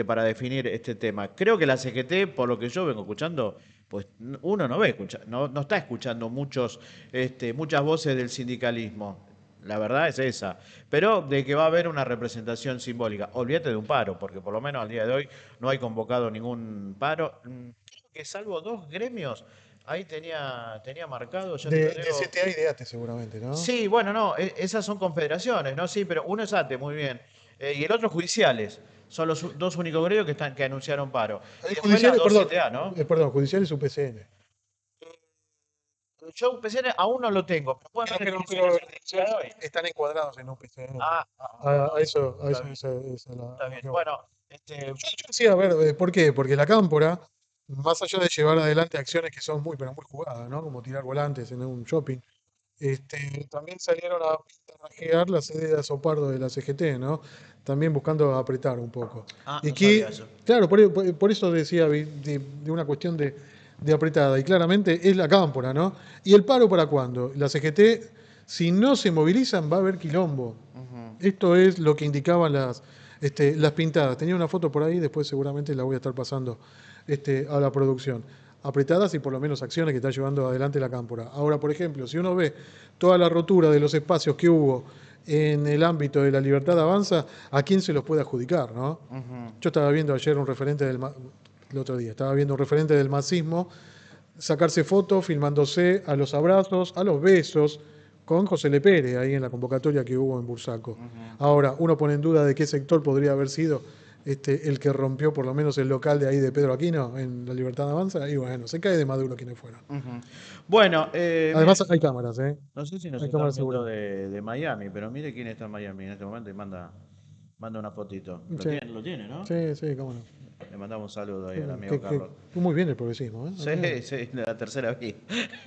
para definir este tema. Creo que la CGT, por lo que yo vengo escuchando, pues uno no ve, no está escuchando muchas voces del sindicalismo. La verdad es esa. Pero de que va a haber una representación simbólica. Olvídate de un paro, porque por lo menos al día de hoy no hay convocado ningún paro. Creo que salvo dos gremios, ahí tenía marcado, ya te lo De digo. CTA y de ATE seguramente, ¿no? Sí, bueno, no, esas son confederaciones, ¿no? Sí, pero uno es ATE, muy bien. Y el otro judiciales. Son los dos únicos gremios que anunciaron paro. Y El después las judicial, dos CTA, ¿no? perdón, judicial es UPCN. Yo PCR aún no lo tengo, pero pueden Ah, ver en pero emisiones el día de hoy. están encuadrados en UPCN. A Bueno, eso, está bien, esa es está a lo bien. que voy. Bueno, Yo decía, a ver, ¿por qué? Porque la Cámpora, más allá de llevar adelante acciones que son muy, pero muy jugadas, ¿no? Como tirar volantes en un shopping, también salieron a pintarrajear la sede de Azopardo de la CGT, ¿no? También buscando apretar un poco. Y no sabía que, eso. claro, por eso decía de una cuestión de apretada, y claramente es la Cámpora, ¿no? ¿Y el paro para cuándo? La CGT, si no se movilizan, va a haber quilombo. Ujú. Esto es lo que indicaban las pintadas. Tenía una foto por ahí, después seguramente la voy a estar pasando a la producción. Apretadas y por lo menos acciones que está llevando adelante la Cámpora. Ahora, por ejemplo, si uno ve toda la rotura de los espacios que hubo en el ámbito de la libertad avanza, ¿a quién se los puede adjudicar, no? Ujú. Yo estaba viendo ayer el otro día, estaba viendo un referente del masismo sacarse fotos, filmándose a los abrazos, a los besos, con José Le Pérez ahí en la convocatoria que hubo en Bursaco. Ujú. Ahora, uno pone en duda de qué sector podría haber sido el que rompió por lo menos el local de ahí de Pedro Aquino en La Libertad Avanza, y bueno, se cae de Maduro quienes fueron. Ujú. Bueno, mire, Además hay cámaras, ¿eh? no sé si nos Hay están cámaras viendo seguras. de Miami, pero mire quién está en Miami en este momento y manda una fotito. Sí, Lo tiene, ¿no? sí, sí, cómo no. Le mandamos un saludo ahí al Sí, amigo Carlos. muy bien el progresismo, ¿eh? Sí, sí, de la tercera vía.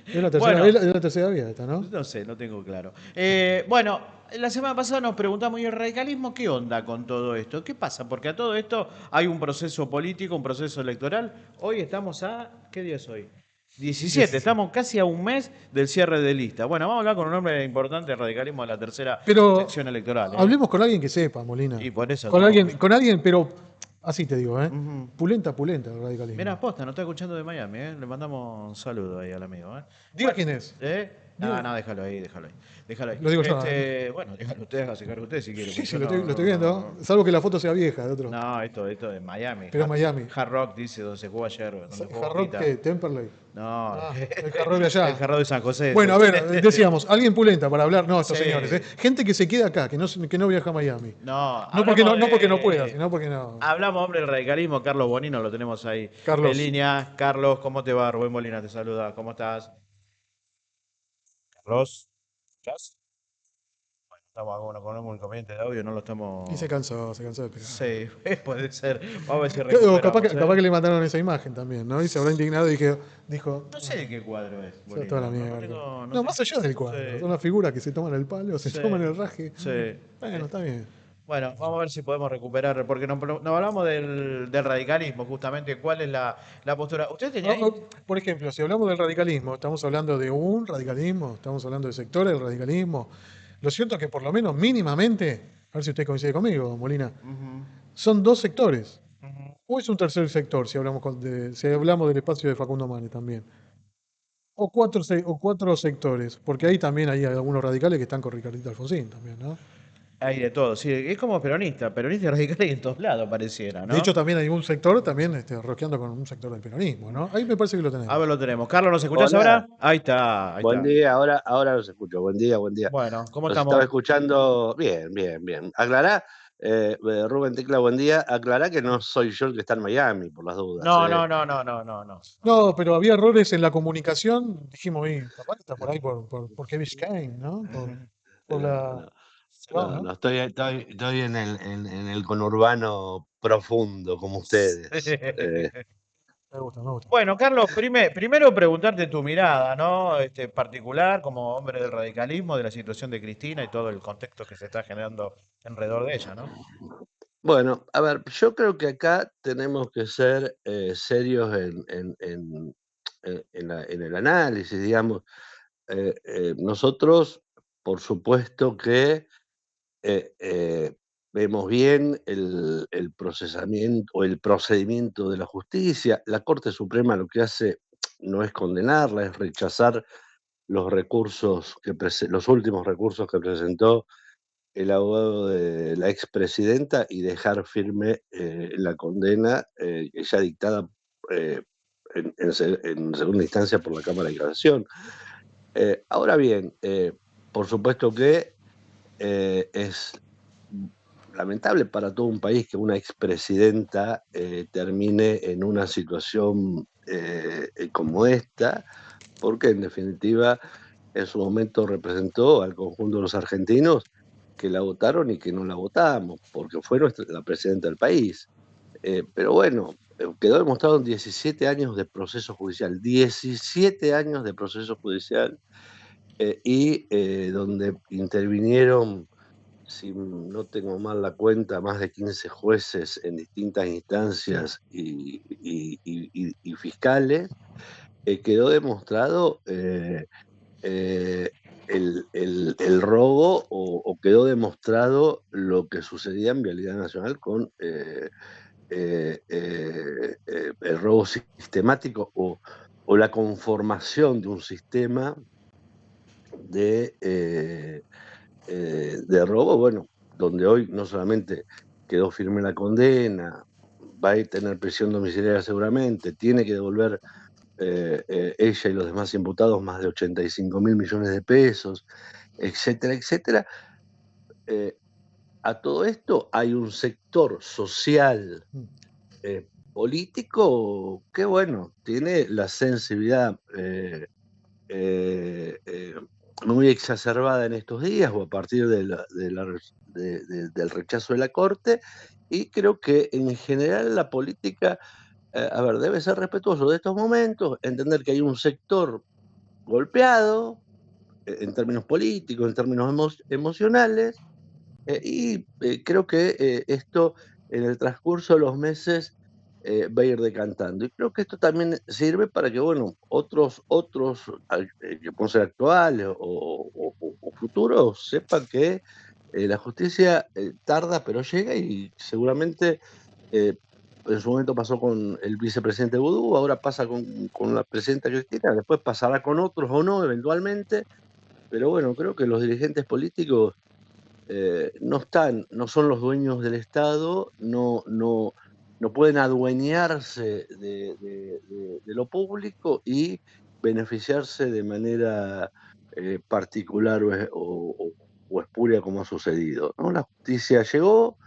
Es la tercera, Bueno, es la tercera vía esta, ¿no? no sé, no tengo claro. Bueno, la semana pasada nos preguntamos, ¿y el radicalismo qué onda con todo esto? ¿Qué pasa? Porque a todo esto hay un proceso político, un proceso electoral. Hoy estamos ¿qué día es hoy? 17, 17. estamos casi a un mes del cierre de lista. Bueno, vamos a hablar con un hombre importante del radicalismo de la tercera Pero sección electoral, ¿eh? hablemos con alguien que sepa, Molina. Y por eso estamos... Con alguien, pero así te digo, ¿eh? Ujú. Pulenta, pulenta el Mira, radicalismo. posta, nos está escuchando de Miami, ¿eh? Le mandamos un saludo ahí al amigo, ¿eh? Diga Bueno, quién es. ¿eh? No, Diga- no, déjalo ahí, déjalo ahí. Déjalo ahí. lo digo yo, ¿eh? Bueno, déjalo usted, hágase cargo usted si quiere, Sí, porque sí, yo lo estoy viendo. Salvo que la foto sea vieja de otro. no, esto es Miami. Pero es Miami. Hard Rock dice donde se jugó ayer, donde jugó ¿Hard Rock Boquita. qué? ¿Temperley? No, Ah, el Hard Rock de el allá. Hard Rock de San José. Bueno, a ver, decíamos, alguien pulenta para hablar. No, estos señores, ¿eh? Sí. Gente que se queda acá, que no viaja a Miami. No, No porque no pueda, sino porque no. Hablamos, hombre, del radicalismo. Carlos Bonino lo tenemos ahí en Carlos. línea. Carlos, ¿cómo te va? Rubén Molina te saluda. ¿Cómo estás? Carlos. ¿Estás? Estamos con un inconveniente de audio, no lo Y estamos. se cansó de esperar. Sí, puede ser. Vamos a ver si O recuperamos, capaz ¿eh? que le mandaron esa imagen también, ¿no? Y se habrá indignado y dijo, No sé de qué cuadro es, se va toda la Bolino. No mierda. tengo. No No, tengo. más allá del cuadro. Sí, Son las figuras que se toman el palo, se sí, toman el raje. sí. Bueno, está bien. Bueno, vamos a ver si podemos recuperar, porque nos hablamos del radicalismo, justamente. ¿Cuál es la postura? ¿Usted tenía ahí? Por ejemplo, si hablamos del radicalismo, estamos hablando de un radicalismo, estamos hablando de sectores del radicalismo. Lo cierto es que por lo menos mínimamente, a ver si usted coincide conmigo, Molina, Ujú, son dos sectores. ujú. O es un tercer sector, si hablamos del espacio de Facundo Manes también. O cuatro sectores, porque ahí también hay algunos radicales que están con Ricardito Alfonsín también, ¿no? Hay de todo, sí. Es como peronista y radical y en todos lados pareciera, De ¿no? hecho, también hay un sector también rosqueando con un sector del peronismo, ¿no? Ahí me parece que lo A ver, tenemos. lo tenemos. Carlos, ¿nos escuchás Hola, ahora? Ahí está, ahí buen está. día, ahora los escucho, buen día, buen día. Bueno, ¿cómo Los estaba estamos? escuchando, bien, bien, bien. Aclará, Rubén Tecla, buen día. Aclará que no soy yo el que está en Miami, por las dudas, No, ¿eh? no, no, no, no, no, no. No, pero había errores en la comunicación. Dijimos, capaz que está por ahí por Kevin Biscayne, ¿no? Por No, la. no, No, no, ¿no? no, estoy en el conurbano profundo, como ustedes. Me gusta, me gusta. Bueno, Carlos, primero preguntarte tu mirada, ¿no? Particular como hombre del radicalismo, de la situación de Cristina y todo el contexto que se está generando alrededor de ella, ¿no? Bueno, a ver, yo creo que acá tenemos que ser serios en el análisis, digamos. Nosotros, por supuesto que vemos bien el procesamiento o el procedimiento de la justicia. La Corte Suprema lo que hace no es condenarla, es rechazar los recursos los últimos recursos que presentó el abogado de la expresidenta y dejar firme la condena ya dictada eh, en segunda instancia por la Cámara de Casación. Ahora bien, por supuesto que es lamentable para todo un país que una expresidenta termine en una situación como esta, porque en definitiva en su momento representó al conjunto de los argentinos que la votaron y que no la votamos, porque fue la presidenta del país. Pero bueno, quedó demostrado en 17 años de proceso judicial, 17 años de proceso judicial, y donde intervinieron, si no tengo mal la cuenta, más de 15 jueces en distintas instancias y fiscales, quedó demostrado el robo o quedó demostrado lo que sucedía en Vialidad Nacional con el robo sistemático o la conformación de un sistema de robo, bueno, donde hoy no solamente quedó firme la condena, va a tener prisión domiciliaria seguramente, tiene que devolver ella y los demás imputados más de 85.000 millones de pesos, etcétera, etcétera. A todo esto hay un sector social político que, bueno, tiene la sensibilidad muy exacerbada en estos días o a partir del rechazo de la Corte, y creo que en general la política, a ver, debe ser respetuoso de estos momentos, entender que hay un sector golpeado en términos políticos, en términos emocionales, y creo que esto en el transcurso de los meses va a ir decantando. Y creo que esto también sirve para que, bueno, otros que pueden ser actuales o futuros, sepan que la justicia tarda, pero llega y seguramente en su momento pasó con el vicepresidente Vudú, ahora pasa con la presidenta Cristina, después pasará con otros o no, eventualmente, pero bueno, creo que los dirigentes políticos no son los dueños del Estado, no pueden adueñarse de lo público y beneficiarse de manera particular o espuria como ha sucedido, ¿no? La justicia llegó,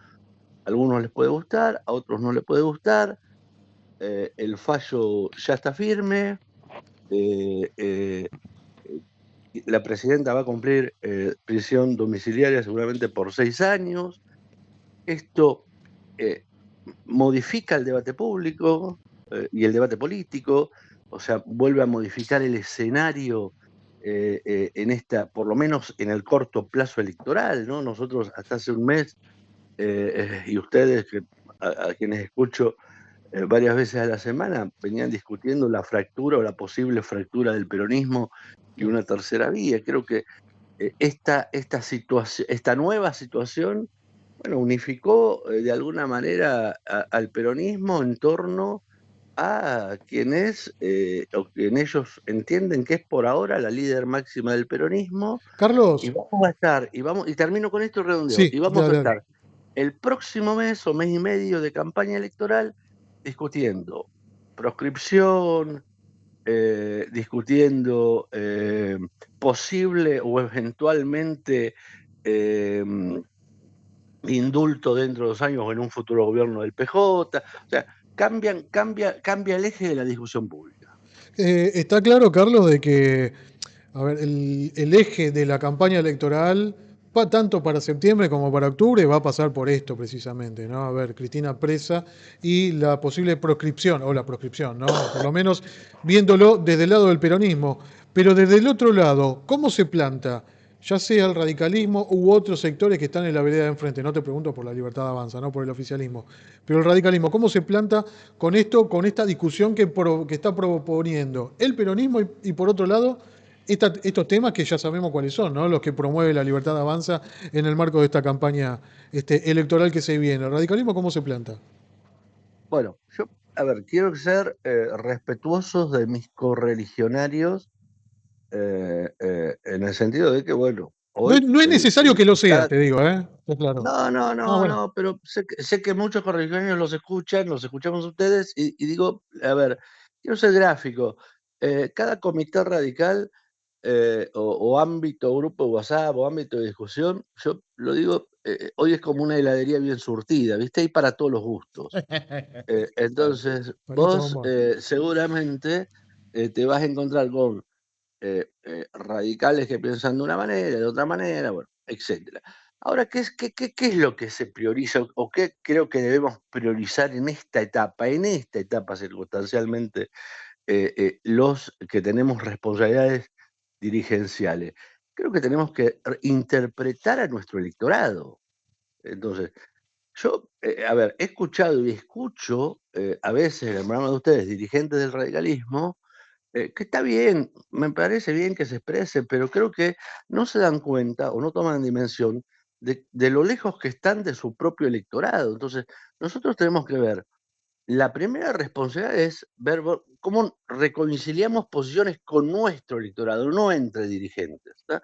a algunos les puede gustar, a otros no les puede gustar, el fallo ya está firme, la presidenta va a cumplir prisión domiciliaria seguramente por 6 años. Esto modifica el debate público y el debate político, o sea, vuelve a modificar el escenario en por lo menos en el corto plazo electoral, ¿no? Nosotros hasta hace un mes, y ustedes, a quienes escucho varias veces a la semana, venían discutiendo la fractura o la posible fractura del peronismo y una tercera vía. Creo que esta nueva situación, bueno, unificó de alguna manera al peronismo en torno a quien es, o quien ellos entienden que es por ahora la líder máxima del peronismo, y Carlos, vamos a estar, y termino con esto redondeo, sí, y vamos a dale, dale. estar el próximo mes o mes y medio de campaña electoral discutiendo proscripción, discutiendo posible o eventualmente indulto dentro de 2 años o en un futuro gobierno del PJ. O sea, cambia el eje de la discusión pública. Está claro, Carlos, de que, a ver, el eje de la campaña electoral, tanto para septiembre como para octubre, va a pasar por esto precisamente, ¿no? A ver, Cristina presa y la posible proscripción, o la proscripción, ¿no? Por lo menos viéndolo desde el lado del peronismo. Pero desde el otro lado, ¿cómo se planta? Ya sea el radicalismo u otros sectores que están en la vereda de enfrente. No te pregunto por la Libertad Avanza, no por el oficialismo. Pero el radicalismo, ¿cómo se planta con esto, con esta discusión que está proponiendo el peronismo y por otro lado, estos temas que ya sabemos cuáles son, ¿no? Los que promueve la Libertad Avanza en el marco de esta campaña electoral que se viene. ¿El radicalismo cómo se planta? Bueno, yo, a ver, quiero ser respetuosos de mis correligionarios en el sentido de que, bueno, No, hoy no es necesario que lo sea, cada... te digo, ¿eh? Está claro. No, no, Ah, no, bueno. no, pero sé que muchos correligionarios los escuchamos ustedes y digo, a ver, quiero ser gráfico. Cada comité radical o ámbito, grupo de WhatsApp o ámbito de discusión, yo lo digo, hoy es como una heladería bien surtida, ¿viste? Hay para todos los gustos. Entonces, Palito vos bombón. seguramente te vas a encontrar con radicales que piensan de una manera, de otra manera, bueno, etcétera. Ahora, ¿qué es lo que se prioriza o qué creo que debemos priorizar en esta etapa circunstancialmente, los que tenemos responsabilidades dirigenciales? Creo que tenemos que interpretar a nuestro electorado. Entonces, yo, a ver, he escuchado y escucho a veces en el programa de ustedes, dirigentes del radicalismo, que está bien, me parece bien que se expresen, pero creo que no se dan cuenta o no toman dimensión de lo lejos que están de su propio electorado. Entonces, nosotros tenemos que ver, la primera responsabilidad es ver cómo reconciliamos posiciones con nuestro electorado, no entre dirigentes. ¿Tá?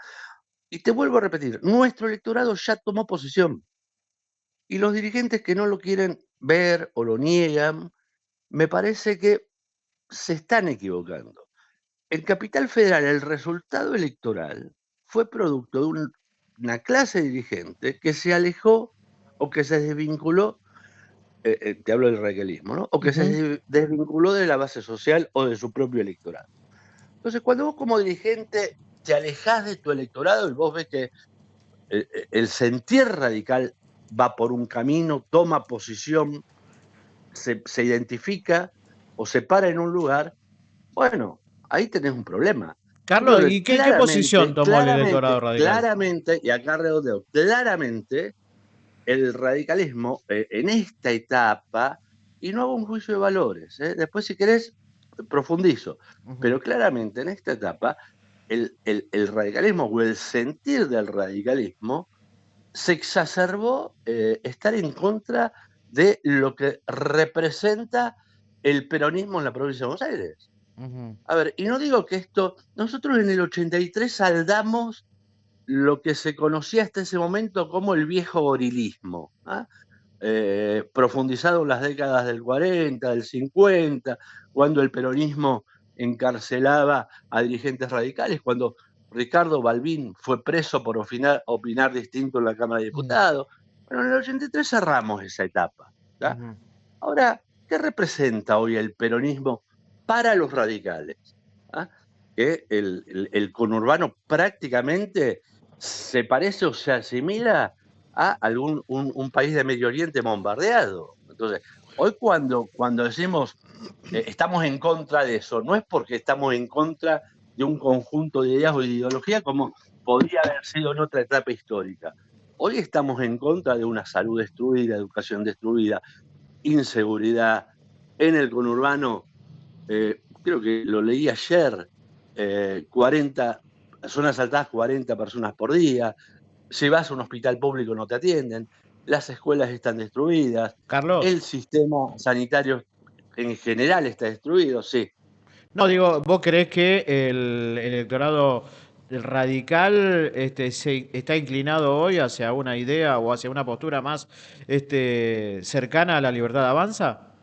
Y te vuelvo a repetir, nuestro electorado ya tomó posición. Y los dirigentes que no lo quieren ver o lo niegan, me parece que se están equivocando. En Capital Federal, el resultado electoral fue producto de una clase dirigente que se alejó o que se desvinculó, te hablo del radicalismo, ¿no? O que se Ujú. desvinculó de la base social o de su propio electorado. Entonces, cuando vos como dirigente te alejás de tu electorado y vos ves que el sentir radical va por un camino, toma posición, se identifica o se para en un lugar, bueno, ahí tenés un problema. Yo creo Carlos, que ¿y qué posición tomó el electorado radical? claramente, y acá redondeo, claramente el radicalismo en esta etapa, y no hago un juicio de valores, después si querés profundizo, Ujú. pero claramente en esta etapa el radicalismo o el sentir del radicalismo se exacerbó estar en contra de lo que representa el peronismo en la provincia de Buenos Aires. Ujú. A ver, y no digo que esto, nosotros en el 83 saldamos lo que se conocía hasta ese momento como el viejo gorilismo, ¿ah? Profundizado en las décadas del 40, del 50, cuando el peronismo encarcelaba a dirigentes radicales, cuando Ricardo Balbín fue preso por opinar distinto en la Cámara de Mm. Diputados. Bueno, en el 83 cerramos esa etapa. ¿Ya? Ujú. Ahora, ¿qué representa hoy el peronismo para los radicales? ¿Ah? Que el conurbano prácticamente se parece o se asimila a un país de Medio Oriente bombardeado. Entonces, hoy cuando decimos estamos en contra de eso, no es porque estamos en contra de un conjunto de ideas o de ideología como podría haber sido en otra etapa histórica. Hoy estamos en contra de una salud destruida, educación destruida, inseguridad en el conurbano. Creo que lo leí ayer, 40 son asaltadas 40 personas por día. Si vas a un hospital público no te atienden, las escuelas están destruidas, Carlos, el sistema sanitario en general está destruido, sí. no digo, ¿vos creés que el electorado radical se está inclinado hoy hacia una idea o hacia una postura más cercana a la libertad avanza?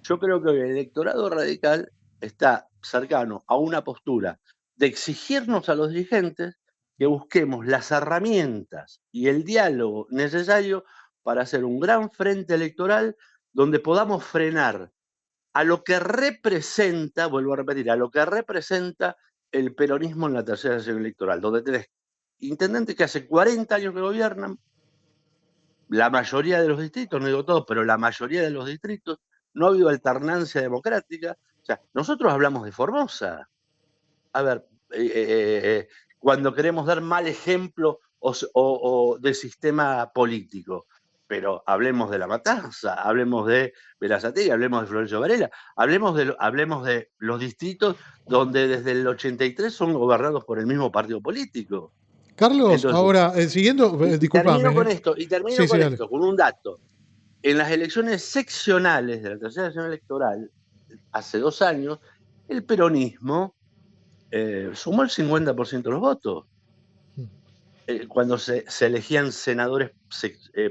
Yo creo que el electorado radical está cercano a una postura de exigirnos a los dirigentes que busquemos las herramientas y el diálogo necesario para hacer un gran frente electoral donde podamos frenar a lo que representa, vuelvo a repetir, a lo que representa el peronismo en la tercera sesión electoral, donde tenés intendentes que hace 40 años que gobiernan, la mayoría de los distritos, no digo todos, pero la mayoría de los distritos, no ha habido alternancia democrática. O sea, nosotros hablamos de Formosa. A ver, cuando queremos dar mal ejemplo o de sistema político. pero hablemos de La Matanza, hablemos de Berazategui, hablemos de Florencio Varela, hablemos de los distritos donde desde el 83 son gobernados por el mismo partido político. Carlos, Entonces, ahora, siguiendo, y termino discúlpame, con ¿eh? esto, Sí, sí, dale. con un dato. En las elecciones seccionales de la tercera sesión electoral, hace 2 años, el peronismo sumó el 50% de los votos cuando se elegían senadores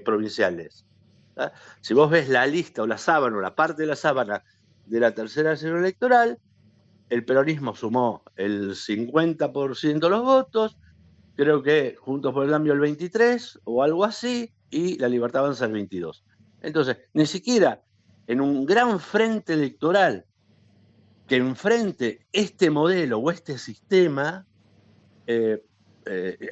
provinciales. ¿tá? Si vos ves la lista o la sábana o la parte de la sábana de la tercera sesión electoral, el peronismo sumó el 50% de los votos, creo que Juntos por el Cambio el 23 o algo así, y la Libertad Avanza el 22. Entonces, ni siquiera en un gran frente electoral que enfrente este modelo o este sistema,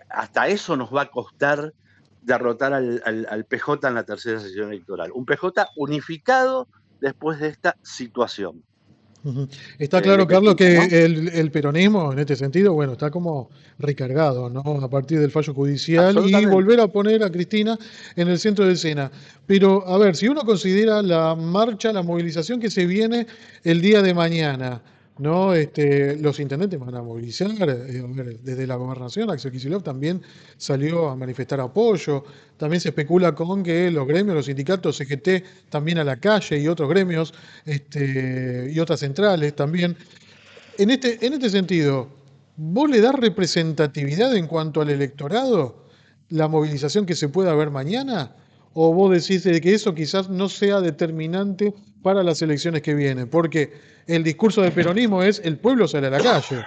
hasta eso nos va a costar derrotar al PJ en la tercera sesión electoral. Un PJ unificado después de esta situación. Ujú. Está claro, Carlos, Legítima, ¿no? que el peronismo en este sentido, bueno, está como recargado, ¿no? A partir del fallo judicial y Absolutamente. volver a poner a Cristina en el centro de escena. Pero, a ver, si uno considera la marcha, la movilización que se viene el día de mañana, ¿no? Los intendentes van a movilizar, a ver, desde la gobernación, Axel Kicillof también salió a manifestar apoyo. También se especula con que los gremios, los sindicatos, CGT, también a la calle y otros gremios y otras centrales también. En este sentido, ¿vos le das representatividad en cuanto al electorado, la movilización que se pueda ver mañana? ¿O vos decís de que eso quizás no sea determinante para las elecciones que vienen? Porque el discurso del peronismo es el pueblo sale a la calle.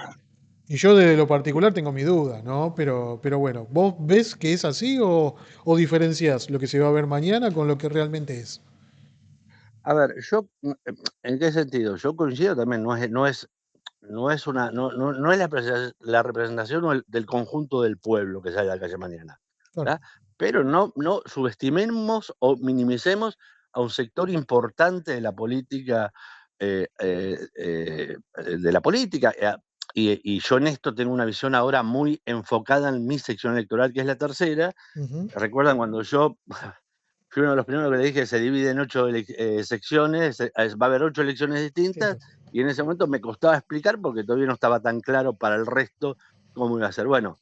Y yo desde lo particular tengo mi duda, ¿no? Pero bueno, ¿vos ves que es así o diferenciás lo que se va a ver mañana con lo que realmente es? A ver, ¿en qué sentido? Yo coincido también, no es la representación del conjunto del pueblo que sale a la calle mañana, Claro. ¿tá? Pero no subestimemos o minimicemos a un sector importante de la política, de la política, y yo en esto tengo una visión ahora muy enfocada en mi sección electoral, que es la tercera. Ujú. ¿Recuerdan cuando yo fui uno de los primeros que le dije que se divide en 8 secciones, va a haber 8 elecciones distintas, Distintas. y en ese momento me costaba explicar porque todavía no estaba tan claro para el resto cómo iba a ser. Bueno,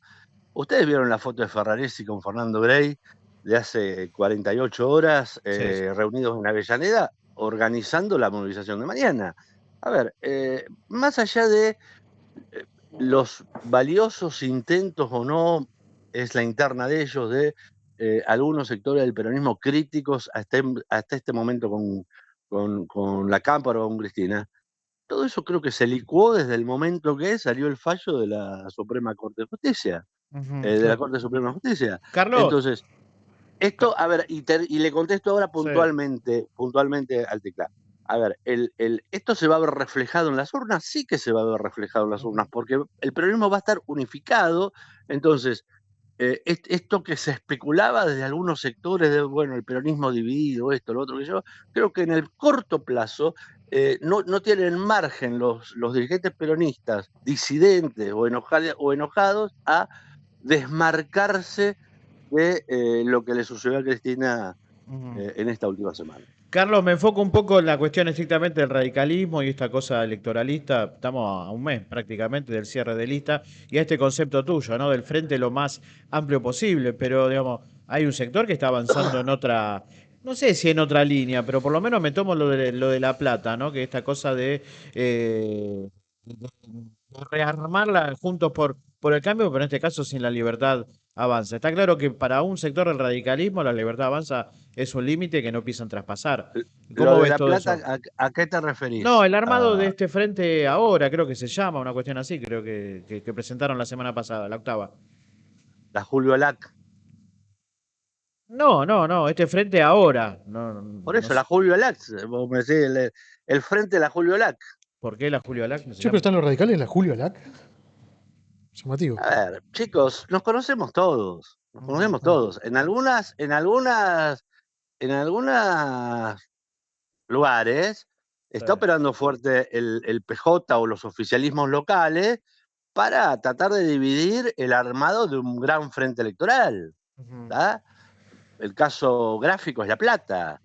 ustedes vieron la foto de Ferraresi con Fernando Grey de hace 48 horas, Sí, sí. reunidos en Avellaneda, organizando la movilización de mañana. A ver, más allá de los valiosos intentos o no, es la interna de ellos, de algunos sectores del peronismo críticos hasta este momento con la Cámpora o con Cristina. Todo eso creo que se licuó desde el momento que salió el fallo de la Suprema Corte de Justicia, Ujú, de la Claro. Corte Suprema de Justicia. Carlos, Entonces, Ca- esto, a ver, y le contesto ahora sí. puntualmente al teclado. A ver, ¿esto se va a ver reflejado en las urnas? Sí que se va a ver reflejado en las urnas, porque el peronismo va a estar unificado. Entonces, esto que se especulaba desde algunos sectores de, bueno, el peronismo dividido, esto, lo otro que yo, creo que en el corto plazo no tienen margen los dirigentes peronistas disidentes o enojados a desmarcarse de lo que le sucedió a Cristina Ujú. en esta última semana. Carlos, me enfoco un poco en la cuestión estrictamente del radicalismo y esta cosa electoralista. Estamos a un mes prácticamente del cierre de lista y a este concepto tuyo, ¿no? Del frente lo más amplio posible, pero digamos, hay un sector que está avanzando en otra, no sé si en otra línea, pero por lo menos me tomo lo de La Plata, ¿no? Que esta cosa de rearmarla juntos por el cambio, pero en este caso sin la libertad avanza. Está claro que para un sector del radicalismo la libertad avanza es un límite que no piensan traspasar. Lo ¿Cómo de ves La todo Plata, eso? ¿a qué te No, referís? el armado de este frente ahora, creo que se llama, una cuestión así, creo que presentaron la semana pasada, la octava. La Julio Lac. No, no, no, este frente ahora. No, Por no eso, la sé. Julio Lac, vos me decís, el frente de la Julio Lac. ¿Por qué la Julio Alac no se Che, pero llama? están los radicales en la Julio Alac. Llamativo. A ver, chicos, nos conocemos todos, nos conocemos Ah, todos. En algunas lugares Sí. está operando fuerte el PJ o los oficialismos locales para tratar de dividir el armado de un gran frente electoral. Ujú. ¿Tá? el caso gráfico es La Plata.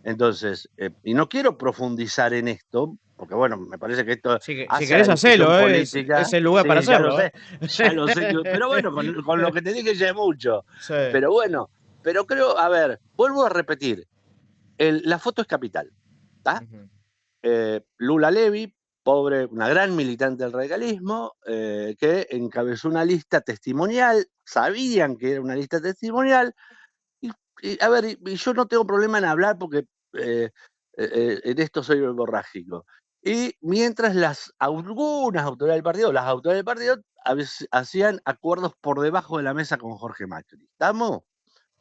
Entonces, y no quiero profundizar en esto, porque bueno, me parece que esto Si hace a querés la discusión hacerlo, política. es el lugar para Sí, hacerlo, ¿eh? ya lo sé, pero bueno, con lo que te dije ya es mucho. Sí. Pero bueno, pero creo, a ver, vuelvo a repetir, la foto es capital, ¿está? Ujú. Lula Levy, pobre, una gran militante del radicalismo, que encabezó una lista testimonial, sabían que era una lista testimonial, y, a ver, y yo no tengo problema en hablar porque en esto soy verborrágico. Y mientras algunas autoridades del partido, las autoridades del partido, a veces hacían acuerdos por debajo de la mesa con Jorge Macri. ¿Estamos?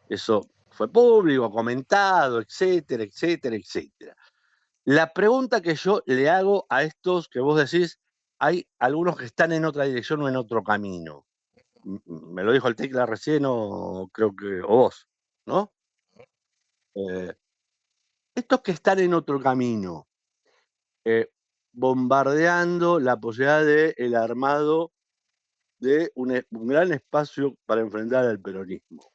Eso fue público, comentado, etcétera, etcétera, etcétera. La pregunta que yo le hago a estos que vos decís, hay algunos que están en otra dirección o en otro camino. Me lo dijo el Tecla recién o creo que, o vos, ¿no? Eh, estos que están en otro camino, eh, bombardeando la posibilidad de el armado de un gran espacio para enfrentar al peronismo.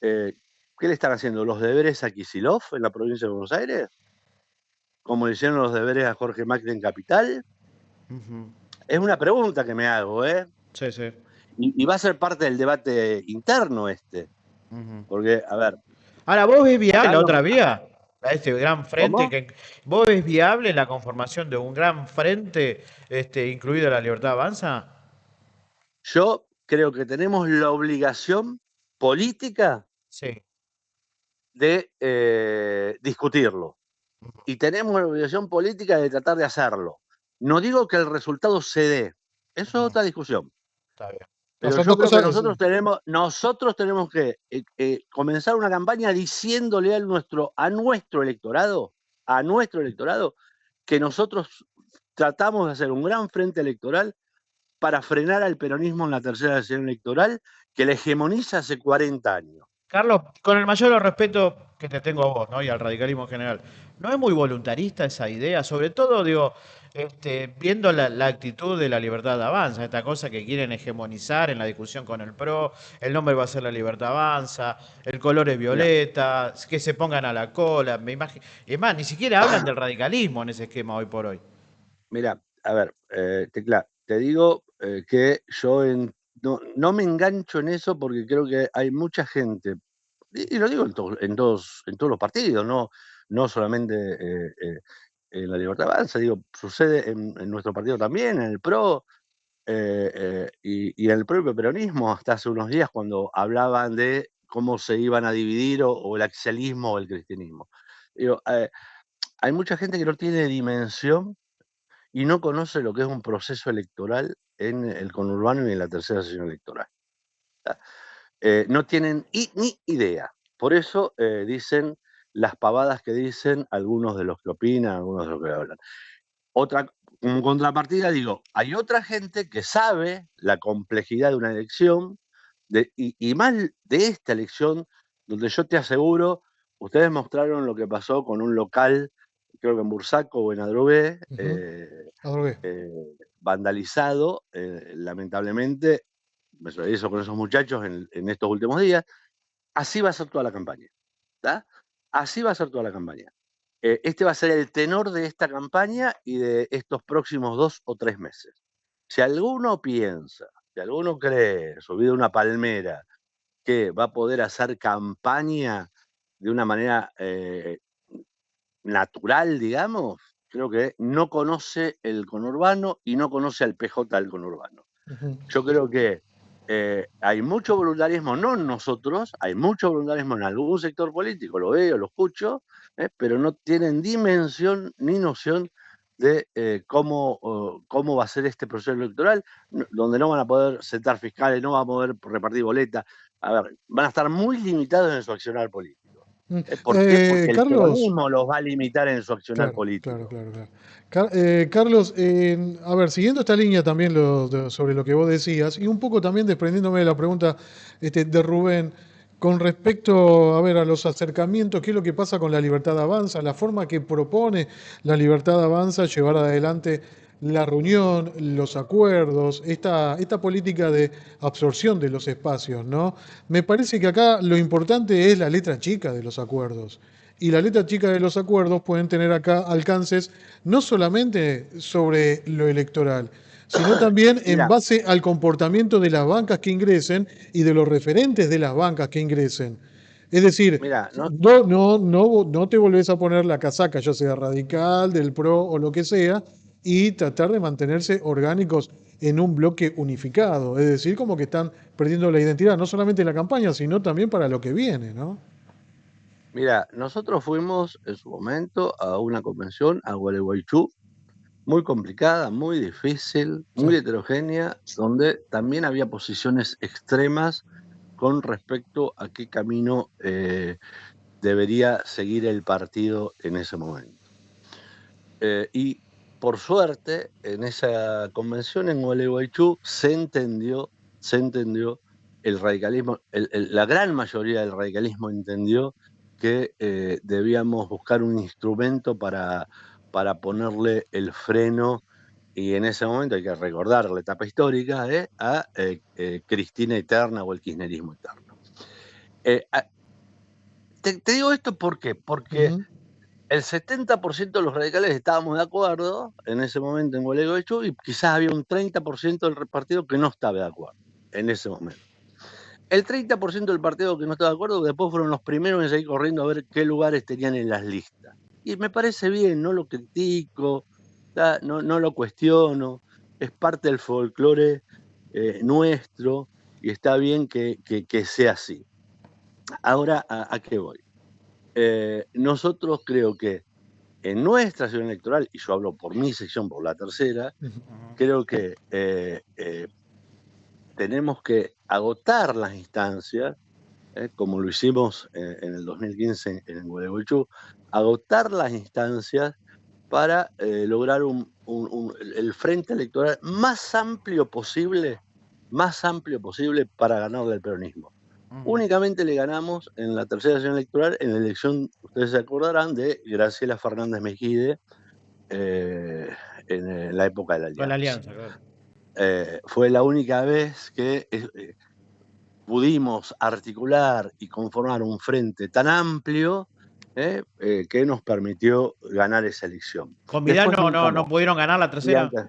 ¿Qué le están haciendo? ¿Los deberes a Kicillof en la provincia de Buenos Aires? ¿Como le hicieron los deberes a Jorge Macri en Capital? Ujú. Es una pregunta que me hago, ¿eh? Sí, sí. Y va a ser parte del debate interno Ujú. porque, a ver, Ahora, ¿vos ves viable la Carlos, otra vía? A este gran frente ¿cómo? que ¿vos ves viable la conformación de un gran frente, incluida la Libertad Avanza? Yo creo que tenemos la obligación política Sí. de discutirlo. Y tenemos la obligación política de tratar de hacerlo. No digo que el resultado se dé, eso es Ujú. otra discusión. Está bien. O Pero sea, yo dos creo que cosas. nosotros tenemos que comenzar una campaña diciéndole a nuestro electorado, que nosotros tratamos de hacer un gran frente electoral para frenar al peronismo en la tercera elección electoral que le hegemoniza hace 40 años. Carlos, con el mayor respeto que te tengo a vos, ¿no? Y al radicalismo en general, ¿no es muy voluntarista esa idea? Sobre todo, digo, viendo la actitud de la Libertad Avanza, esta cosa que quieren hegemonizar en la discusión con el PRO, el nombre va a ser la Libertad Avanza, el color es Mira, violeta, que se pongan a la cola, me imagino. Es más, ni siquiera hablan del radicalismo en ese esquema hoy por hoy. mira, a ver, Tecla, te digo que yo no me engancho en eso porque creo que hay mucha gente, y lo digo en todos los partidos, no solamente en la Libertad Avanza, digo, sucede en nuestro partido también, en el PRO, y en el propio peronismo, hasta hace unos días cuando hablaban de cómo se iban a dividir o el axialismo o el cristianismo. Digo, hay mucha gente que no tiene dimensión y no conoce lo que es un proceso electoral en el conurbano y en la tercera sesión electoral. No tienen ni idea. Por eso dicen las pavadas que dicen algunos de los que opinan, algunos de los que hablan. Otra, como contrapartida, digo, hay otra gente que sabe la complejidad de una elección y más de esta elección, donde yo te aseguro, ustedes mostraron lo que pasó con un local, creo que en Bursaco o en Adrogué, Ujú. Adrogué. eh, vandalizado, lamentablemente, me solidarizo con esos muchachos en estos últimos días. Así va a ser toda la campaña. ¿Tá? Así va a ser toda la campaña. Este va a ser el tenor de esta campaña y de estos próximos 2 o 3 meses. Si alguno piensa, si alguno cree, subido a una palmera, que va a poder hacer campaña de una manera natural, digamos, creo que no conoce el conurbano y no conoce al PJ del conurbano. Ujú. Yo creo que hay mucho voluntarismo, no en nosotros, hay mucho voluntarismo en algún sector político, lo veo, lo escucho, pero no tienen dimensión ni noción de cómo va a ser este proceso electoral, donde no van a poder sentar fiscales, no van a poder repartir boletas. A ver, van a estar muy limitados en su accionar político. Mm. ¿Por qué? Porque el Carlos. peronismo los va a limitar en su accionar Claro, claro, político. claro, claro. Carlos, a ver, siguiendo esta línea también sobre lo que vos decías, y un poco también desprendiéndome de la pregunta de Rubén, con respecto, a ver, a los acercamientos, qué es lo que pasa con la Libertad Avanza, la forma que propone la Libertad Avanza llevar adelante la reunión, los acuerdos, esta política de absorción de los espacios, ¿no? Me parece que acá lo importante es la letra chica de los acuerdos. Y la letra chica de los acuerdos pueden tener acá alcances no solamente sobre lo electoral, sino también en Mira, base al comportamiento de las bancas que ingresen y de los referentes de las bancas que ingresen. Es decir, mira, no, no te volvés a poner la casaca, ya sea radical, del PRO o lo que sea, y tratar de mantenerse orgánicos en un bloque unificado. Es decir, como que están perdiendo la identidad, no solamente en la campaña, sino también para lo que viene, ¿no? mira, nosotros fuimos en su momento a una convención a Gualeguaychú, muy complicada, muy difícil, Sí. muy heterogénea, donde también había posiciones extremas con respecto a qué camino debería seguir el partido en ese momento. Y por suerte, en esa convención en Gualeguaychú se entendió el radicalismo, la gran mayoría del radicalismo entendió que debíamos buscar un instrumento para ponerle el freno, y en ese momento hay que recordar la etapa histórica a Cristina Eterna o el kirchnerismo eterno. Eh, a- te digo esto ¿por qué? Porque Ujú. el 70% de los radicales estábamos de acuerdo en ese momento en Gualeguaychú, y quizás había un 30% del partido que no estaba de acuerdo en ese momento. El 30% del partido que no estaba de acuerdo después fueron los primeros en seguir corriendo a ver qué lugares tenían en las listas. Y me parece bien, no lo critico, no lo cuestiono, es parte del folclore nuestro, y está bien que sea así. Ahora, ¿a qué voy? Nosotros creo que en nuestra sección electoral, y yo hablo por mi sección, por la tercera, Ujú. creo que tenemos que agotar las instancias, como lo hicimos en el 2015 en Gualeguaychú, agotar las instancias para lograr el frente electoral más amplio posible para ganarle al peronismo. Ujú. Únicamente le ganamos en la tercera sesión electoral, en la elección, ustedes se acordarán, de Graciela Fernández Mejide, eh, en la época de la Con la Alianza. alianza, claro. Fue la única vez que pudimos articular y conformar un frente tan amplio que nos permitió ganar esa elección. Con Vidal Después no, nunca no, más. no pudieron ganar la Y tercera. antes,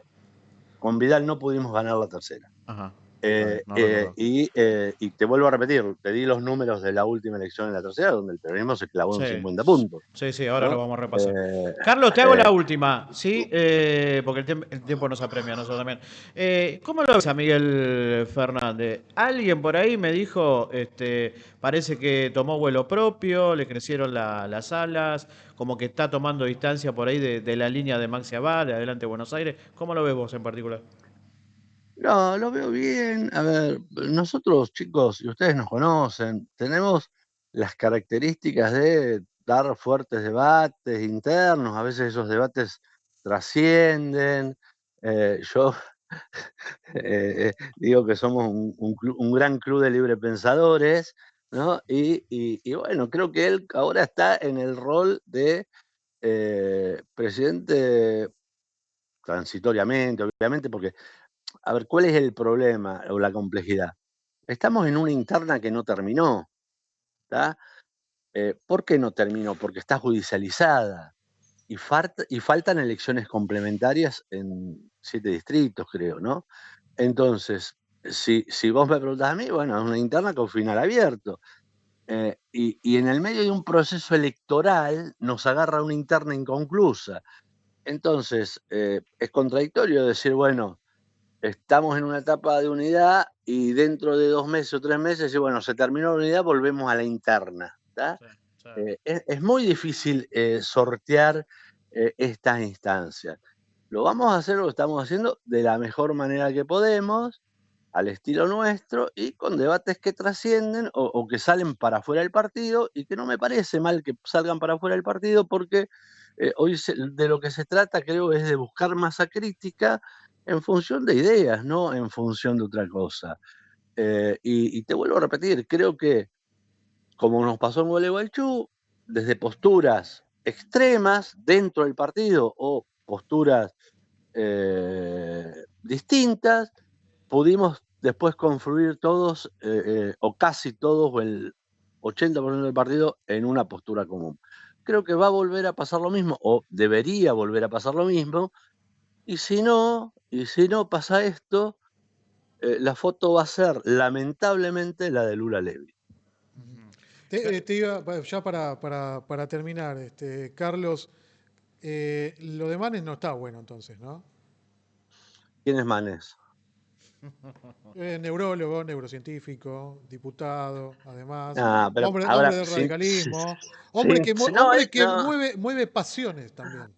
con Vidal no pudimos ganar la tercera. Ajá. A ver, no recuerdo. Y te vuelvo a repetir, te di los números de la última elección en la tercera, donde el peronismo se clavó en Sí, 50 puntos, sí, sí, ahora lo ¿no? vamos a repasar. Eh, Carlos, te hago eh, la última, ¿sí? Porque el tiempo nos apremia a nosotros también. ¿Cómo lo ves a Miguel Fernández? Alguien por ahí me dijo, parece que tomó vuelo propio, le crecieron las alas, como que está tomando distancia por ahí de la línea de Maxi Abad, de Adelante Buenos Aires. ¿Cómo lo ves vos en particular? no, lo veo bien. A ver, nosotros, chicos, y ustedes nos conocen, tenemos las características de dar fuertes debates internos, a veces esos debates trascienden. Yo digo que somos un gran club de libre pensadores, ¿no? Y bueno, creo que él ahora está en el rol de presidente transitoriamente, obviamente, porque, a ver, ¿cuál es el problema o la complejidad? Estamos en una interna que no terminó, ¿está? ¿Por qué no terminó? Porque está judicializada y faltan elecciones complementarias en 7 distritos, creo, ¿no? Entonces, si vos me preguntás a mí, bueno, es una interna con final abierto. Y en el medio de un proceso electoral nos agarra una interna inconclusa. Entonces, es contradictorio decir, bueno, estamos en una etapa de unidad y dentro de 2 meses o 3 meses, y bueno, se terminó la unidad, volvemos a la interna. ¿Tá? Sí, sí. Es muy difícil sortear estas instancias. Lo vamos a hacer, lo estamos haciendo de la mejor manera que podemos, al estilo nuestro, y con debates que trascienden o que salen para afuera del partido, y que no me parece mal que salgan para afuera del partido, porque hoy de lo que se trata, creo, es de buscar masa crítica en función de ideas, no en función de otra cosa. Y te vuelvo a repetir, creo que, como nos pasó en Gualeguaychú, desde posturas extremas dentro del partido o posturas distintas, pudimos después confluir todos, o casi todos, o el 80% del partido, en una postura común. Creo que va a volver a pasar lo mismo, o debería volver a pasar lo mismo, y si no pasa esto, la foto va a ser, lamentablemente, la de Lula Levy. Te iba, ya para terminar, Carlos, lo de Manes no está bueno entonces, ¿no? ¿Quién es Manes? Neurólogo, neurocientífico, diputado, además, Ah, pero hombre ahora, del radicalismo, no, hombre que no. mueve pasiones también.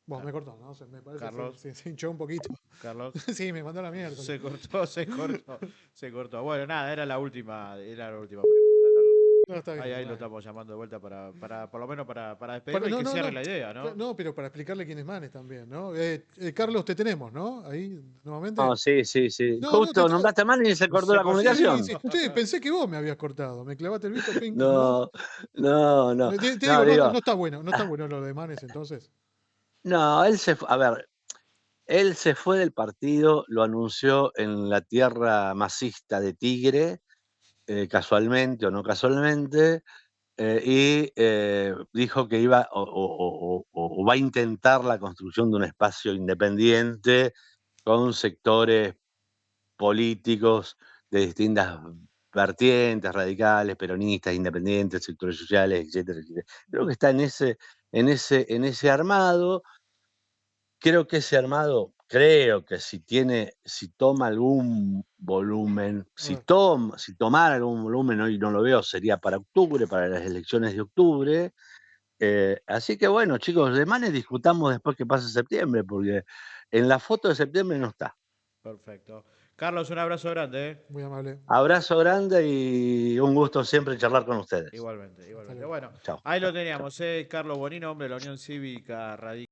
Vos me cortó, ¿no? Me parece Carlos. que se hinchó un poquito. Carlos. Sí, me mandó a la mierda. Se cortó. Bueno, nada, era la última pregunta. No, está bien, Ahí está lo bien. estamos llamando de vuelta para por lo menos para despedirlo y que cierre la idea, ¿no? No, pero para explicarle quién es Manes también, ¿no? Carlos, te tenemos, ¿no? Ahí, nuevamente. No, sí. No, Justo nombraste a Manes y se cortó la comunicación. Sí, pensé que vos me habías cortado. Me clavaste el visto, ping, No. Te digo, Digo, no está bueno lo de Manes entonces. no, él se fue, a ver, él se fue del partido, lo anunció en la tierra masista de Tigre, casualmente o no casualmente, y dijo que iba o va a intentar la construcción de un espacio independiente con sectores políticos de distintas vertientes, radicales, peronistas, independientes, sectores sociales, etcétera, etcétera. Creo que está en ese armado. Creo que ese armado, si toma algún volumen, si tomara algún volumen, hoy no lo veo, sería para octubre, para las elecciones de octubre. Así que bueno, chicos, de Manes discutamos después que pase septiembre, porque en la foto de septiembre no está. Perfecto. Carlos, un abrazo grande, ¿eh? Muy amable. Abrazo grande y un gusto siempre charlar con ustedes. Igualmente. Bueno, Chao. ahí lo teníamos, Carlos Bonino, hombre de la Unión Cívica Radical.